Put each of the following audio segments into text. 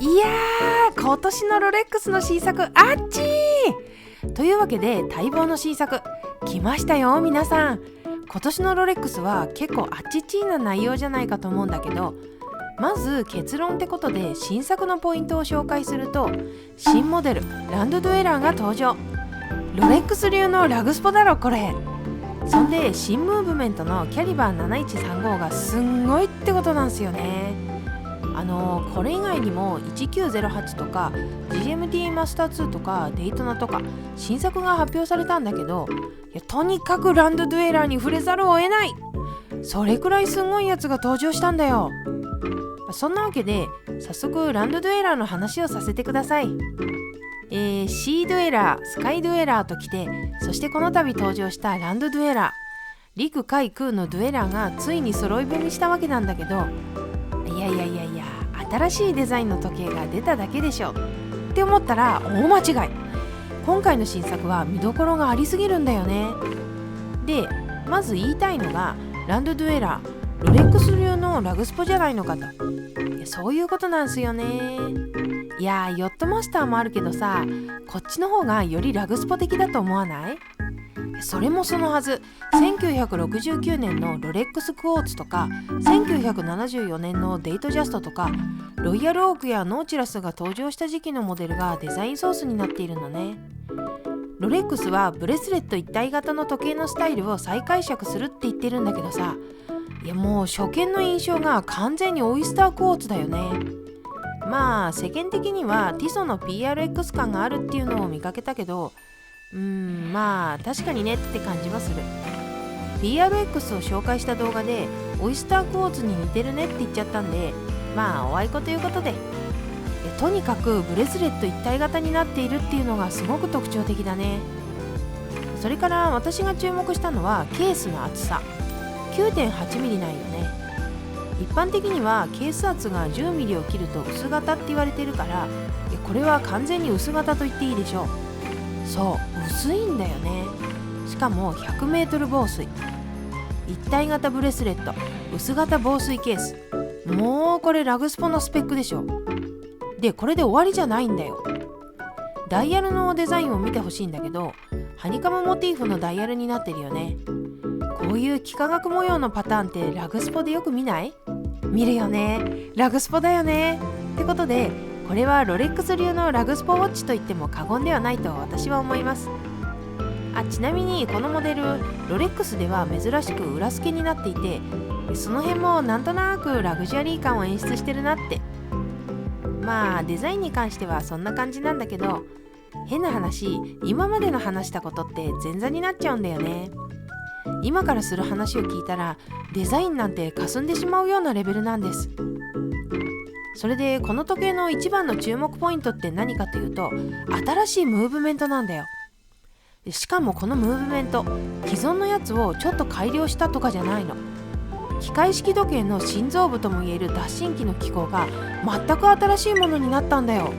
いやー、今年のロレックスの新作あっちーというわけで待望の新作来ましたよ皆さん。今年のロレックスは結構あっちちーな内容じゃないかと思うんだけど、まず結論ってことで新作のポイントを紹介すると、新モデルランドドゥエラーが登場。ロレックス流のラグスポだろこれ。そんで新ムーブメントのキャリバー7135がすんごいってことなんですよね。これ以外にも1908とか GMT マスター2とかデイトナとか新作が発表されたんだけど、とにかくランドドゥエラーに触れざるを得ない。それくらいすごいやつが登場したんだよ。そんなわけで早速ランドドゥエラーの話をさせてください。シードゥエラー、スカイドゥエラーときて、そしてこの度登場したランドドゥエラー、陸海空のドゥエラーがついに揃い踏みしたわけなんだけど、いや新しいデザインの時計が出ただけでしょって思ったら大間違い。今回の新作は見どころがありすぎるんだよね。でまず言いたいのが、ランドドゥエラーロレックス流のラグスポじゃないのかと。そういうことなんすよね。いやヨットマスターもあるけどさ、こっちの方がよりラグスポ的だと思わない？それもそのはず。1969年のロレックスクォーツとか1974年のデイトジャストとかロイヤルオークやノーチラスが登場した時期のモデルがデザインソースになっているのね。ロレックスはブレスレット一体型の時計のスタイルを再解釈するって言ってるんだけどさ、もう初見の印象が完全にオイスタークォーツだよね。まあ世間的にはティソの PRX 感があるっていうのを見かけたけど、まあ確かにねって感じはする。 PRX を紹介した動画でオイスタークォーツに似てるねって言っちゃったんで、まあおあいこということで。とにかくブレスレット一体型になっているっていうのがすごく特徴的だね。それから私が注目したのはケースの厚さ 9.8mm なんよね。一般的にはケース厚が 10mm を切ると薄型って言われてるから、これは完全に薄型と言っていいでしょう。そう薄いんだよね。しかも 100m 防水、一体型ブレスレット、薄型防水ケース、もうこれラグスポのスペックでしょ。でこれで終わりじゃないんだよ。ダイヤルのデザインを見てほしいんだけど、ハニカムモチーフのダイヤルになってるよね。こういう幾何学模様のパターンってラグスポでよく見ない？見るよね。ラグスポだよね。ってことでこれはロレックス流のラグスポウォッチと言っても過言ではないと私は思います。ちなみにこのモデルロレックスでは珍しく裏付けになっていて、その辺もなんとなくラグジュアリー感を演出してるなって。まあデザインに関してはそんな感じなんだけど、変な話、今までの話したことって前座になっちゃうんだよね。今からする話を聞いたらデザインなんて霞んでしまうようなレベルなんです。それでこの時計の一番の注目ポイントって何かというと、新しいムーブメントなんだよ。しかもこのムーブメント、既存のやつをちょっと改良したとかじゃないの。機械式時計の心臓部ともいえる脱震機の機構が全く新しいものになったんだよ。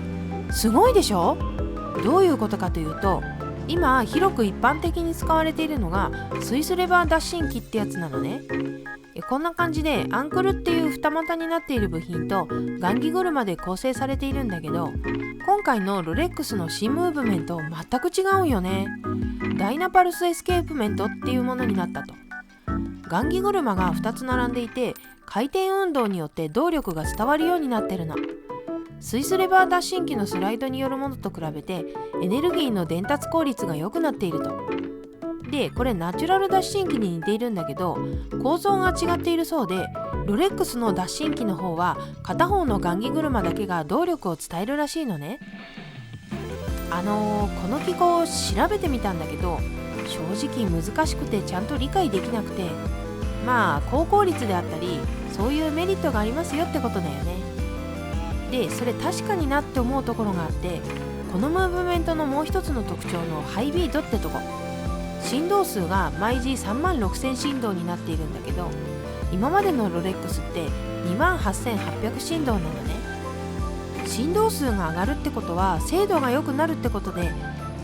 すごいでしょ？どういうことかというと、今広く一般的に使われているのがスイスレバー脱震機ってやつなのね。こんな感じでアンクルっていう二股になっている部品と雁木車で構成されているんだけど、今回のロレックスの新ムーブメント全く違うんよね。ダイナパルスエスケープメントっていうものになったと。雁木車が2つ並んでいて、回転運動によって動力が伝わるようになってるの。スイスレバー脱震機のスライドによるものと比べてエネルギーの伝達効率が良くなっていると。でこれナチュラル脱震機に似ているんだけど、構造が違っているそうで、ロレックスの脱震機の方は片方の雁木車だけが動力を伝えるらしいのね。この機構を調べてみたんだけど、正直難しくてちゃんと理解できなくて、まあ高効率であったりそういうメリットがありますよってことだよね。でそれ確かになって思うところがあって、このムーブメントのもう一つの特徴のハイビートってとこ、振動数が毎時36000振動になっているんだけど、今までのロレックスって28800振動なのね。振動数が上がるってことは精度が良くなるってことで、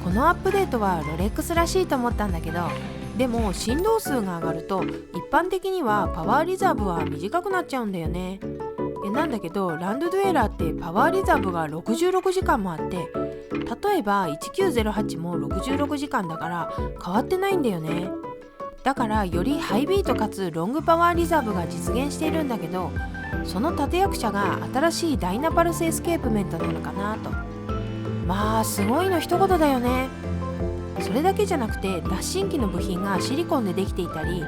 このアップデートはロレックスらしいと思ったんだけど、でも振動数が上がると一般的にはパワーリザーブは短くなっちゃうんだよね。なんだけどランドドゥエラーってパワーリザーブが66時間もあって、例えば1908も66時間だから変わってないんだよね。だからよりハイビートかつロングパワーリザーブが実現しているんだけど、その立役者が新しいダイナパルスエスケープメントなのかなと。まあすごいの一言だよね。それだけじゃなくて脱進機の部品がシリコンでできていたり、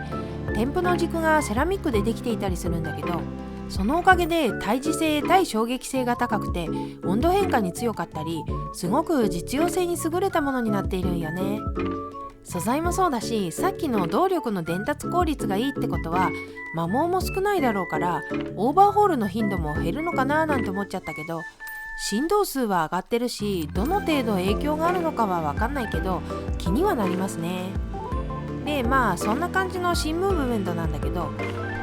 添付の軸がセラミックでできていたりするんだけど、そのおかげで対磁性対衝撃性が高くて温度変化に強かったり、すごく実用性に優れたものになっているんよね。素材もそうだし、さっきの動力の伝達効率がいいってことは摩耗も少ないだろうから、オーバーホールの頻度も減るのかななんて思っちゃったけど、振動数は上がってるし、どの程度影響があるのかは分かんないけど気にはなりますね。でまあそんな感じの新ムーブメントなんだけど、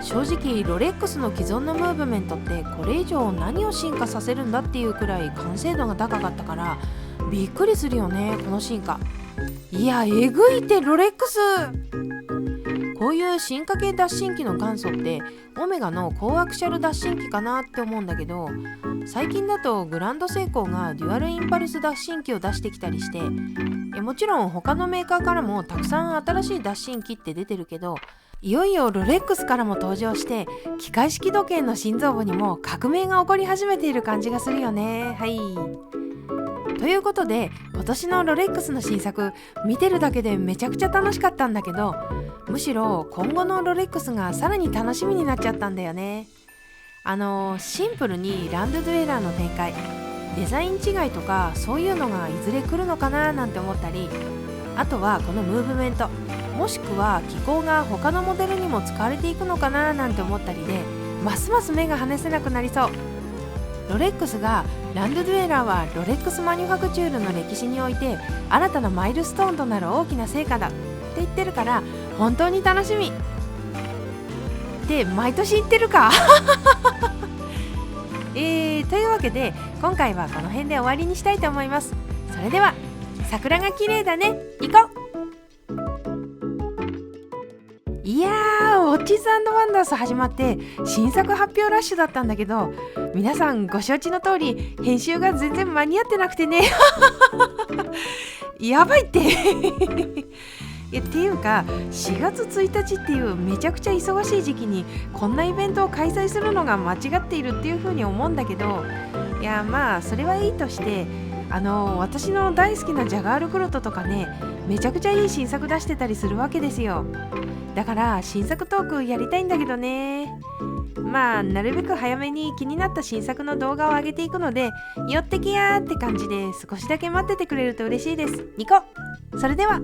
正直ロレックスの既存のムーブメントってこれ以上何を進化させるんだっていうくらい完成度が高かったからびっくりするよね、この進化。いやえぐいってロレックス。こういう進化系脱進機の元祖ってオメガの高アクシャル脱進機かなって思うんだけど、最近だとグランドセイコーがデュアルインパルス脱進機を出してきたりして、もちろん他のメーカーからもたくさん新しい脱進機って出てるけど、いよいよロレックスからも登場して機械式時計の心臓部にも革命が起こり始めている感じがするよね。はい。ということで今年のロレックスの新作見てるだけでめちゃくちゃ楽しかったんだけど、むしろ今後のロレックスがさらに楽しみになっちゃったんだよね。シンプルにランドドゥエラーの展開、デザイン違いとかそういうのがいずれ来るのかななんて思ったり、あとはこのムーブメント、もしくは機構が他のモデルにも使われていくのかななんて思ったりで、ますます目が離せなくなりそう。ロレックスがランドドゥエラーはロレックスマニュファクチュールの歴史において新たなマイルストーンとなる大きな成果だって言ってるから本当に楽しみって毎年言ってるかというわけで今回はこの辺で終わりにしたいと思います。それでは桜が綺麗だね、行こう。いやー、ウォッチーズ&ワンダース始まって新作発表ラッシュだったんだけど、皆さんご承知の通り編集が全然間に合ってなくてねやばいってっていうか4月1日っていうめちゃくちゃ忙しい時期にこんなイベントを開催するのが間違っているっていう風に思うんだけど、いやまあそれはいいとして、私の大好きなジャガールクロトとかね、めちゃくちゃいい新作出してたりするわけですよ。だから新作トークやりたいんだけどね。まあなるべく早めに気になった新作の動画を上げていくので、寄ってきやーって感じで少しだけ待っててくれると嬉しいです。ニコ。それでは。